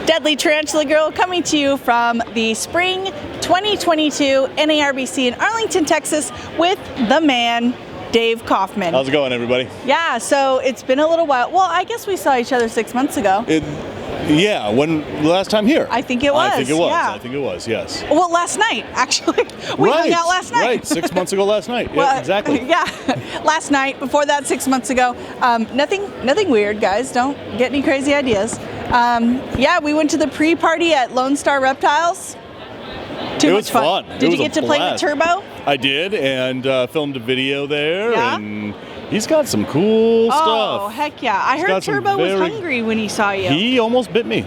Deadly Tarantula Girl coming to you from the Spring 2022 N.A.R.B.C. in Arlington, Texas with the man, Dav Kaufman. How's it going, everybody? Yeah, so it's been a little while. Well, I guess we saw each other 6 months ago. Yeah, when last time here? I think it was. Yeah. I think it was, yes. Well, last night, actually. We hung out last night. Right, 6 months ago last night. Well, yeah, exactly. Yeah, last night, before that 6 months ago. Nothing weird, guys. Don't get any crazy ideas. Yeah, we went to the pre-party at Lone Star Reptiles. It was fun. Did you get to play with Turbo? I did, and filmed a video there, yeah? and he's got some cool stuff. Oh, heck yeah. I heard Turbo was hungry when he saw you. He almost bit me.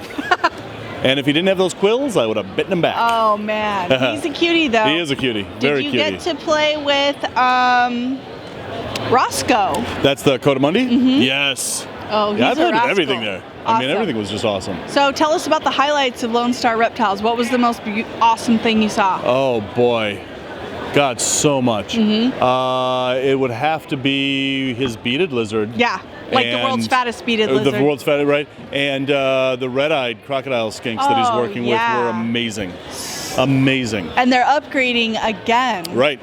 And if he didn't have those quills, I would have bitten him back. Oh, man. He's a cutie, though. He is a cutie. Very cutie. Did you get to play with Roscoe? That's the Cotamundi? Mm-hmm. Yes. Oh, he's I've a heard rascal. everything there. Awesome. I mean, everything was just awesome. So tell us about the highlights of Lone Star Reptiles. What was the most awesome thing you saw? Oh, boy. God, so much. Mm-hmm. It would have to be his beaded lizard. Yeah, like the world's fattest beaded lizard. The world's fattest, right. And the red-eyed crocodile skinks that he's working with were amazing. Amazing. And they're upgrading again. Right.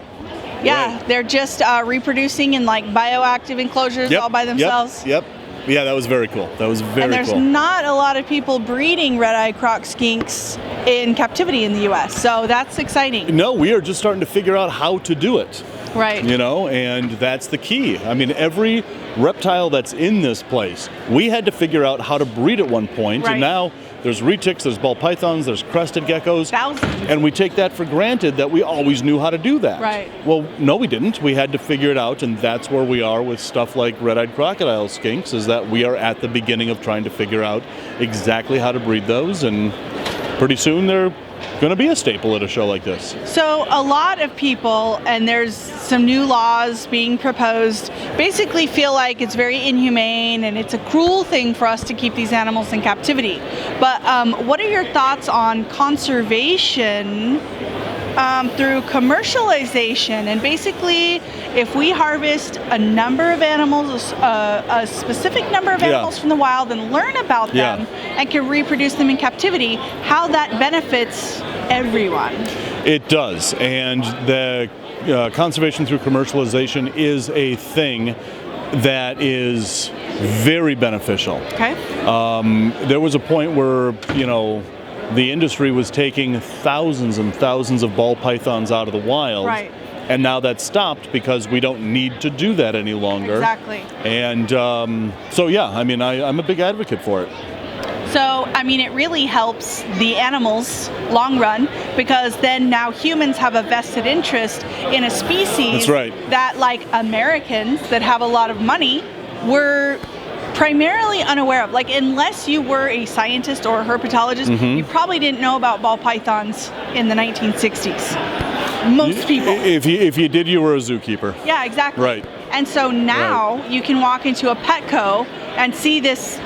Yeah, they're just reproducing in like bioactive enclosures all by themselves. Yep. Yeah, that was very cool. That was very cool. And there's not a lot of people breeding red-eyed croc skinks in captivity in the U.S., so that's exciting. No, we are just starting to figure out how to do it. Right. You know, and that's the key. I mean, every reptile that's in this place, we had to figure out how to breed at one point, and now there's retics, there's ball pythons, there's crested geckos. Thousands. And we take that for granted that we always knew how to do that. Right. Well, no, we didn't. We had to figure it out, and that's where we are with stuff like red-eyed crocodile skinks, is that we are at the beginning of trying to figure out exactly how to breed those, and pretty soon they're going to be a staple at a show like this. So a lot of people, and there's some new laws being proposed, basically feel like it's very inhumane and it's a cruel thing for us to keep these animals in captivity. But what are your thoughts on conservation through commercialization? And basically, if we harvest a number of animals, a specific number of animals from the wild and learn about them and can reproduce them in captivity, how that benefits everyone. It does, and the conservation through commercialization is a thing that is very beneficial. Okay. There was a point where, the industry was taking thousands and thousands of ball pythons out of the wild. Right. And now that's stopped because we don't need to do that any longer. Exactly. And so, yeah, I mean, I'm a big advocate for it. So, I mean, it really helps the animals long run, because then now humans have a vested interest in a species that, like Americans that have a lot of money, were primarily unaware of. Like, unless you were a scientist or a herpetologist, you probably didn't know about ball pythons in the 1960s. Most people. If you did, you were a zookeeper. Yeah, exactly. Right. And so now you can walk into a Petco and see this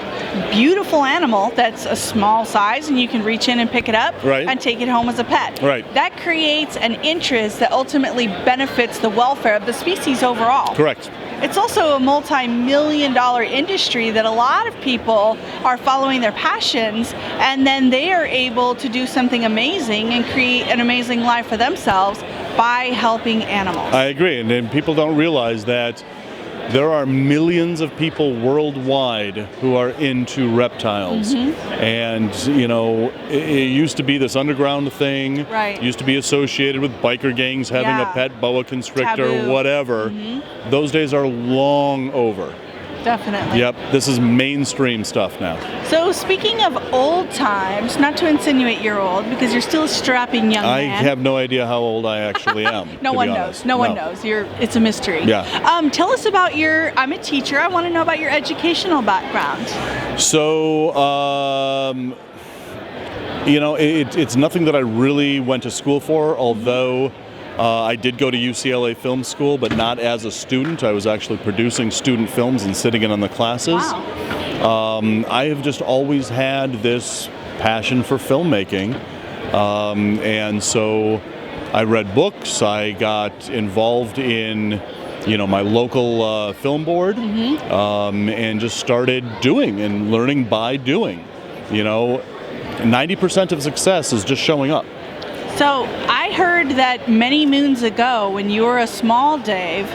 beautiful animal that's a small size, and you can reach in and pick it up and take it home as a pet. Right. That creates an interest that ultimately benefits the welfare of the species overall. Correct. It's also a multi-million-dollar industry that a lot of people are following their passions, and then they are able to do something amazing and create an amazing life for themselves by helping animals. I agree, and then people don't realize that there are millions of people worldwide who are into reptiles. And, it used to be this underground thing. Right. It used to be associated with biker gangs having a pet boa constrictor, whatever. Those days are long over. Definitely. Yep, this is mainstream stuff now. So speaking of old times, not to insinuate you're old, because you're still a strapping young man. I have no idea how old I actually am. No one knows. No one knows. It's a mystery. Yeah. Tell us about I'm a teacher. I want to know about your educational background. So, it's nothing that I really went to school for, although I did go to UCLA Film School, but not as a student. I was actually producing student films and sitting in on the classes. Wow. I have just always had this passion for filmmaking. And so I read books, I got involved in, my local film board, and just started doing and learning by doing. 90% of success is just showing up. So I heard that many moons ago, when you were a small Dave,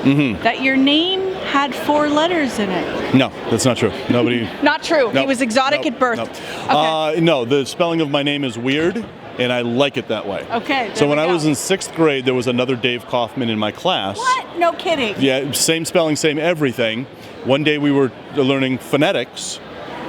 that your name had 4 letters in it. No, that's not true. Nobody. Not true. Nope, He was exotic nope, at birth. nope. Okay. No, the spelling of my name is weird, and I like it that way. Okay. So when I was in 6th grade, there was another Dav Kaufman in my class. What? No kidding. Yeah, same spelling, same everything. One day we were learning phonetics,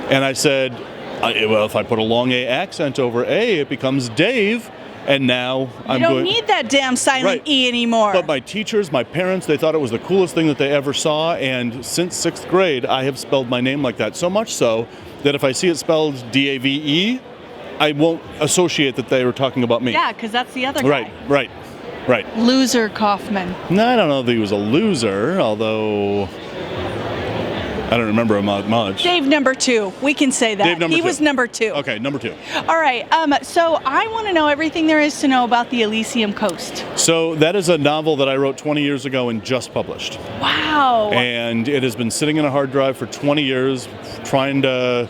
and I said, well, if I put a long A accent over A, it becomes Dave. And now You don't need that damn silent Right. E anymore. But my teachers, my parents, they thought it was the coolest thing that they ever saw. And since 6th grade, I have spelled my name like that. So much so that if I see it spelled Dave, I won't associate that they were talking about me. Yeah, because that's the other guy. Right. Loser Kaufman. No, I don't know if he was a loser, although I don't remember him much. Dave number 2. We can say that. Dave number he 2. was number 2. Okay, number 2. All right. So I want to know everything there is to know about the Elysium Coast. So that is a novel that I wrote 20 years ago and just published. Wow. And it has been sitting in a hard drive for 20 years, trying to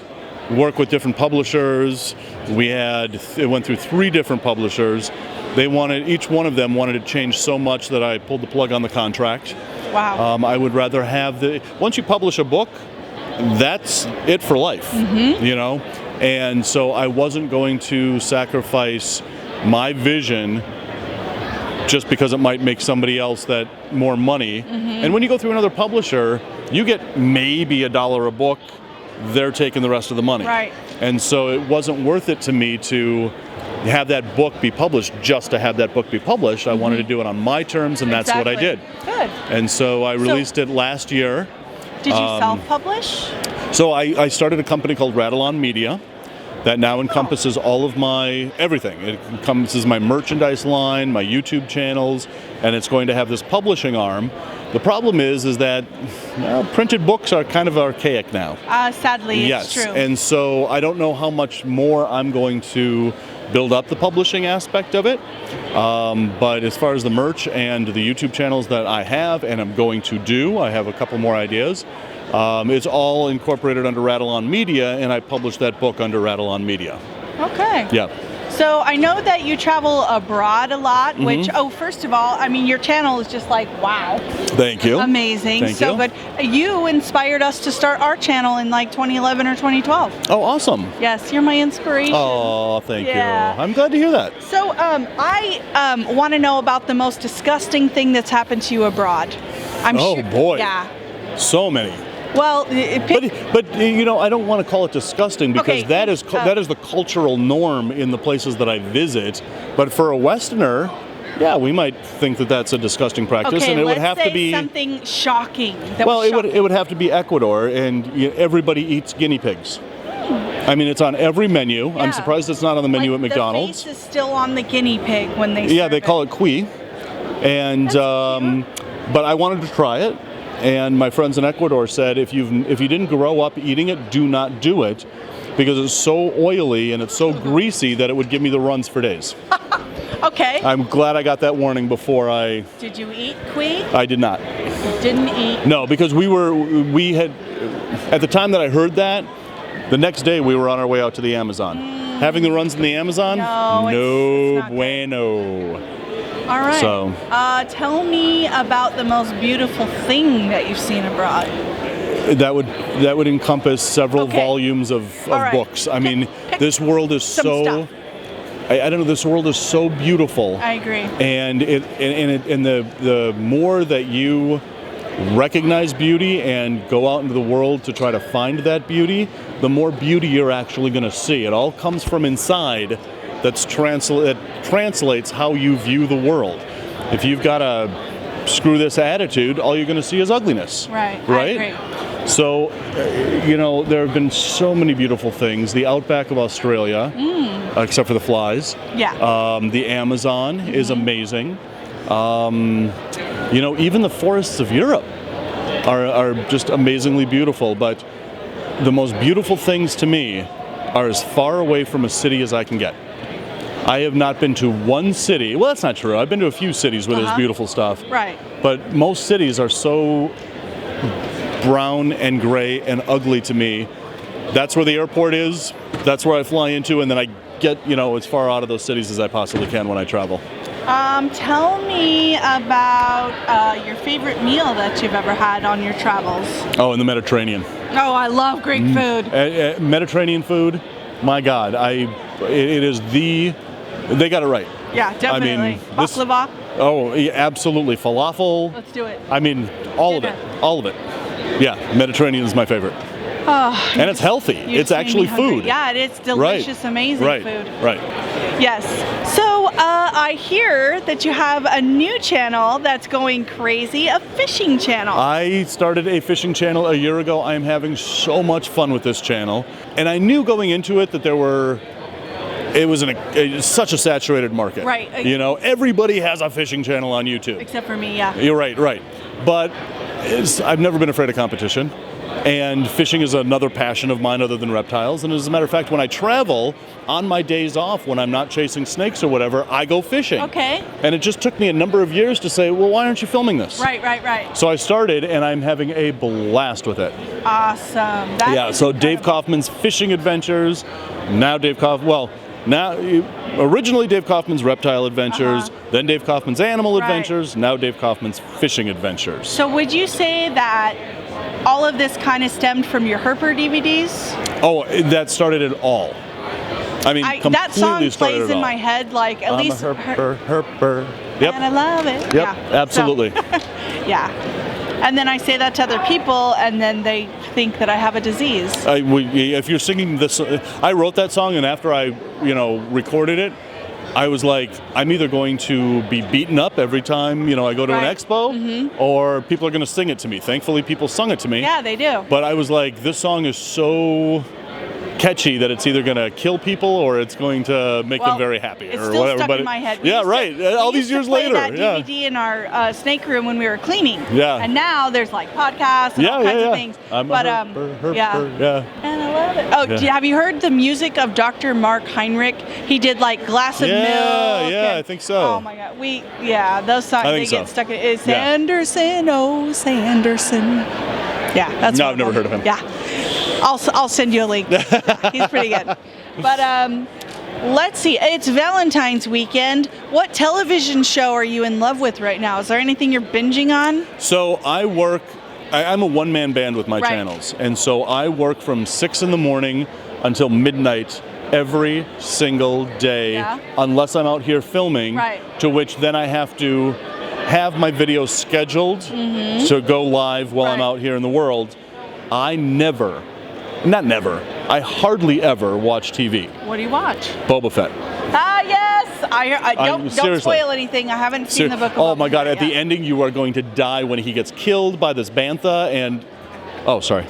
work with different publishers. It went through 3 different publishers. Each one of them wanted to change so much that I pulled the plug on the contract. Wow. I would rather have once you publish a book, that's it for life, And so I wasn't going to sacrifice my vision just because it might make somebody else that more money. And when you go through another publisher, you get maybe $1 a book. They're taking the rest of the money. Right. And so it wasn't worth it to me to have that book be published just to have that book be published. I wanted to do it on my terms, and that's what I did. Good. And so I released it last year. Did you self-publish? So I started a company called Rattle-On Media that now encompasses all of my everything. It encompasses my merchandise line, my YouTube channels, and it's going to have this publishing arm. The problem is that printed books are kind of archaic now. Sadly, yes. It's true. And so I don't know how much more I'm going to build up the publishing aspect of it. But as far as the merch and the YouTube channels that I have and I'm going to do, I have a couple more ideas. It's all incorporated under Rattle-On Media, and I published that book under Rattle-On Media. Okay. Yeah. So I know that you travel abroad a lot, which, first of all, I mean, your channel is just like, wow. Thank you. Amazing. Thank so you. good. You inspired us to start our channel in like 2011 or 2012. Oh, awesome. Yes, you're my inspiration. Oh, thank Yeah. you. I'm glad to hear that. So I want to know about the most disgusting thing that's happened to you abroad. I'm sure. Oh, boy. Yeah. So many. Well, But I don't want to call it disgusting because Okay, that is the cultural norm in the places that I visit. But for a Westerner, yeah, we might think that that's a disgusting practice, okay, and it let's would have say to be something shocking. it would have to be Ecuador, and everybody eats guinea pigs. I mean, it's on every menu. Yeah. I'm surprised it's not on the menu at McDonald's. The face is still on the guinea pig when they Yeah, serve they call it cuy, and but I wanted to try it. And my friends in Ecuador said, if you didn't grow up eating it, do not do it, because it's so oily and it's so greasy that it would give me the runs for days. Okay. I'm glad I got that warning before I... Did you eat cuy? I did not. You didn't eat? No, because we had, at the time that I heard that, the next day we were on our way out to the Amazon. Having the runs in the Amazon? No, it's not bueno. All right. So, tell me about the most beautiful thing that you've seen abroad. That would encompass several Okay. volumes of All right. books. I mean, this world is some so... stuff. I don't know. This world is so beautiful. I agree. And the more that you recognize beauty and go out into the world to try to find that beauty, the more beauty you're actually going to see. It all comes from inside. That translates how you view the world. If you've got a screw this attitude, all you're going to see is ugliness. Right. Right? I agree. So, there have been so many beautiful things. The outback of Australia, except for the flies. Yeah. The Amazon is amazing. Even the forests of Europe are just amazingly beautiful. But the most beautiful things to me are as far away from a city as I can get. I have not been to one city. Well, that's not true. I've been to a few cities where there's beautiful stuff. Right. But most cities are so brown and gray and ugly to me. That's where the airport is. That's where I fly into, and then I get, as far out of those cities as I possibly can when I travel. Tell me about your favorite meal that you've ever had on your travels. Oh, in the Mediterranean. Oh, I love Greek food. Mediterranean food, my God, it is they got it right. Yeah, definitely. I mean, baklava. Oh, yeah, absolutely. Falafel. Let's do it. I mean, all of it. Yeah, Mediterranean is my favorite. Oh, and it's healthy. It's actually food. Yeah, it's delicious, amazing food. Right. Yes. So I hear that you have a new channel that's going crazy, a fishing channel. I started a fishing channel a year ago. I am having so much fun with this channel. And I knew going into it that it was such a saturated market. Right. Everybody has a fishing channel on YouTube. Except for me, yeah. You're right. But I've never been afraid of competition. And fishing is another passion of mine other than reptiles. And as a matter of fact, when I travel, on my days off, when I'm not chasing snakes or whatever, I go fishing. Okay. And it just took me a number of years to say, well, why aren't you filming this? Right. So I started, and I'm having a blast with it. Awesome. So Dave Kaufman's Fishing Adventures, now originally Dave Kaufman's Reptile Adventures, then Dave Kaufman's Animal Adventures, now Dave Kaufman's Fishing Adventures. So would you say that all of this kind of stemmed from your Herper DVDs? Oh, that started it all. I mean, completely that song started plays it in all. my head like at least. I'm a Herper. Yep. And I love it. Yep, Yeah. absolutely. Yeah. And then I say that to other people, and then they think that I have a disease. If you're singing this, I wrote that song, and after I, recorded it, I was like, I'm either going to be beaten up every time, I go to an expo, or people are going to sing it to me. Thankfully, people sung it to me. Yeah, they do. But I was like, this song is so catchy that it's either going to kill people or it's going to make them very happy it's or still whatever. Stuck But in my head. All these years later. We used to play that DVD in our snake room when we were cleaning. Yeah. And now there's like podcasts and all kinds of things. I'm a Herper. Yeah. And I love it. Oh, have you heard the music of Dr. Mark Heinrich? He did like Glass of Milk. Yeah, I think so. Oh my God. Those songs, they get stuck in. It's Sanderson, oh Sanderson. Yeah, that's No, I've never heard of him. Yeah. I'll send you a link. He's pretty good. But let's see. It's Valentine's weekend. What television show are you in love with right now? Is there anything you're binging on? So I'm a one-man band with my channels. And so I work from 6 in the morning until midnight every single day, unless I'm out here filming, to which then I have to have my videos scheduled to go live while I'm out here in the world. I hardly ever watch TV. What do you watch? Boba Fett. Yes. Don't spoil anything. I haven't seen the book of Oh my Boba God, Fett at the ending you are going to die when he gets killed by this bantha and... Oh, sorry.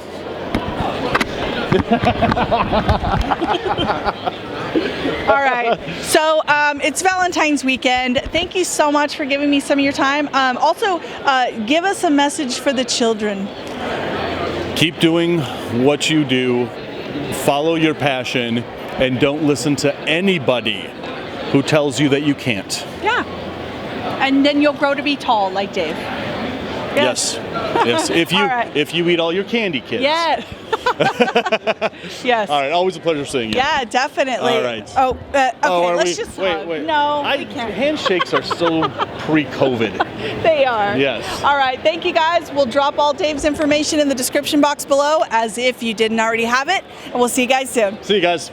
All right. So it's Valentine's weekend. Thank you so much for giving me some of your time. Also, give us a message for the children. Keep doing what you do. Follow your passion. And don't listen to anybody who tells you that you can't. Yeah. And then you'll grow to be tall like Dave. Yes. If you eat all your candy, kids. Yeah. Yes. All right. Always a pleasure seeing you. Yeah, definitely. All right. Okay. Let's just hug. Wait. No, we can't. Handshakes are so pre-COVID. They are. Yes. All right. Thank you, guys. We'll drop all Dave's information in the description box below, as if you didn't already have it. And we'll see you guys soon. See you guys.